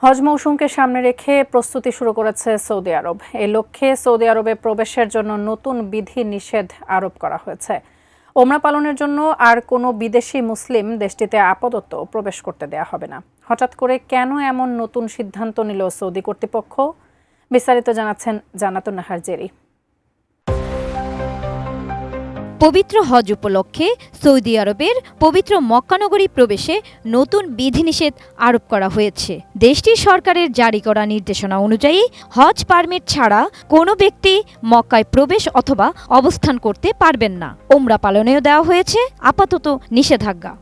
হজ মৌসুমকে সামনে রেখে প্রস্তুতি শুরু করেছে সৌদি আরব। এই লক্ষ্যে সৌদি আরবে প্রবেশের জন্য নতুন বিধি নিষেধ আরোপ করা হয়েছে। ওমরা পালনের জন্য আর কোনো বিদেশি মুসলিম দেশটিতে আপাতত প্রবেশ করতে দেয়া হবে না। হঠাৎ করে কেন এমন নতুন সিদ্ধান্ত নিল সৌদি কর্তৃপক্ষ? বিস্তারিত জানাচ্ছেন জান্নাতুন নাহার জেরি। পবিত্র হজ উপলক্ষে সৌদি আরবের পবিত্র মক্কানগরী প্রবেশে নতুন বিধিনিষেধ আরোপ করা হয়েছে। দেশটির সরকারের জারি করা নির্দেশনা অনুযায়ী হজ পারমিট ছাড়া কোনো ব্যক্তি মক্কায় প্রবেশ অথবা অবস্থান করতে পারবেন না। ওমরা পালনেও দেওয়া হয়েছে আপাতত নিষেধাজ্ঞা।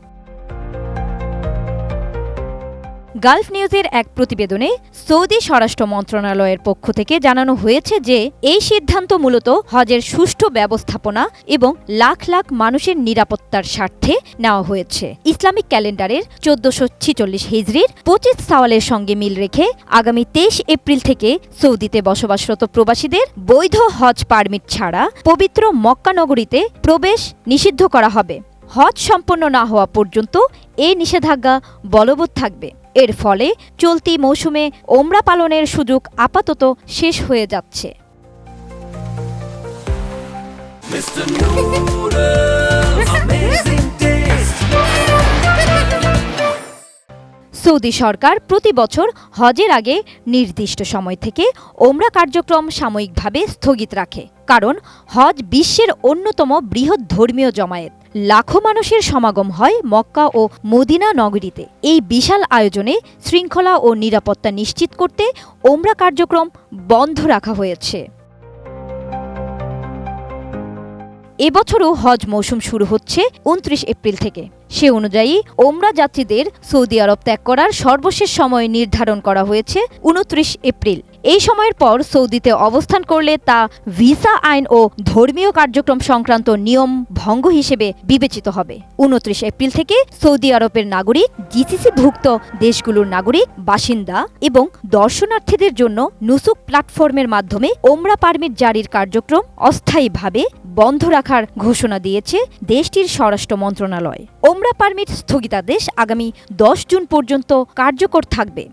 গালফ নিউজের এক প্রতিবেদনে সৌদি স্বরাষ্ট্র মন্ত্রণালয়ের পক্ষ থেকে জানানো হয়েছে যে এই সিদ্ধান্ত মূলত হজের সুষ্ঠু ব্যবস্থাপনা এবং লাখ লাখ মানুষের নিরাপত্তার স্বার্থে নেওয়া হয়েছে। ইসলামিক ক্যালেন্ডারের 1446 হিজরির 25 সাওয়ালের সঙ্গে মিল রেখে আগামী 23 এপ্রিল থেকে সৌদিতে বসবাসরত প্রবাসীদের বৈধ হজ পারমিট ছাড়া পবিত্র মক্কা নগরীতে প্রবেশ নিষিদ্ধ করা হবে। হজ সম্পন্ন না হওয়া পর্যন্ত এই নিষেধাজ্ঞা বলবৎ থাকবে। এর ফলে চলতি মৌসুমে ওমরা পালনের সুযোগ আপাতত শেষ হয়ে যাচ্ছে। সৌদি সরকার প্রতি বছর হজের আগে নির্দিষ্ট সময় থেকে ওমরা কার্যক্রম সাময়িকভাবে স্থগিত রাখে, কারণ হজ বিশ্বের অন্যতম বৃহৎ ধর্মীয় জমায়েত। লাখো মানুষের সমাগম হয় মক্কা ও মদিনা নগরীতে। এই বিশাল আয়োজনে শৃঙ্খলা ও নিরাপত্তা নিশ্চিত করতে ওমরা কার্যক্রম বন্ধ রাখা হয়েছে। এবছরও হজ মৌসুম শুরু হচ্ছে 29 এপ্রিল থেকে। সে অনুযায়ী ওমরা যাত্রীদের সৌদি আরব ত্যাগ করার সর্বশেষ সময় নির্ধারণ করা হয়েছে 29 এপ্রিল। এই সময়ের পর সৌদিতে অবস্থান করলে তা ভিসা আইন ও ধর্মীয় কার্যক্রম সংক্রান্ত নিয়ম ভঙ্গ হিসেবে বিবেচিত হবে। 29 এপ্রিল থেকে সৌদি আরবের নাগরিক, জিসিসিভুক্ত দেশগুলোর নাগরিক, বাসিন্দা এবং দর্শনার্থীদের জন্য নুসুক প্ল্যাটফর্মের মাধ্যমে ওমরা পারমিট জারির কার্যক্রম অস্থায়ীভাবে বন্ধ রাখার ঘোষণা দিয়েছে দেশটির স্বরাষ্ট্র মন্ত্রণালয়। ওমরা পারমিট স্থগিতাদেশ আগামী 10 জুন পর্যন্ত কার্যকর থাকবে।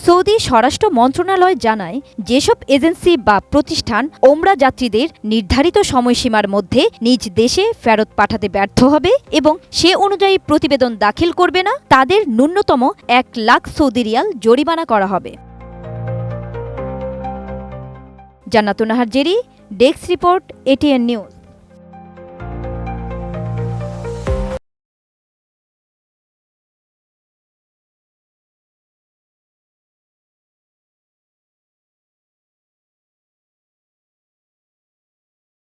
সৌদি স্বরাষ্ট্র মন্ত্রণালয় জানায়, যেসব এজেন্সি বা প্রতিষ্ঠান ওমরা যাত্রীদের নির্ধারিত সময়সীমার মধ্যে নিজ দেশে ফেরত পাঠাতে ব্যর্থ হবে এবং সে অনুযায়ী প্রতিবেদন দাখিল করবে না, তাদের ন্যূনতম 1 লাখ সৌদি রিয়াল জরিমানা করা হবে। জান্নাতুন Nahar Jerry, desk report, ATN news.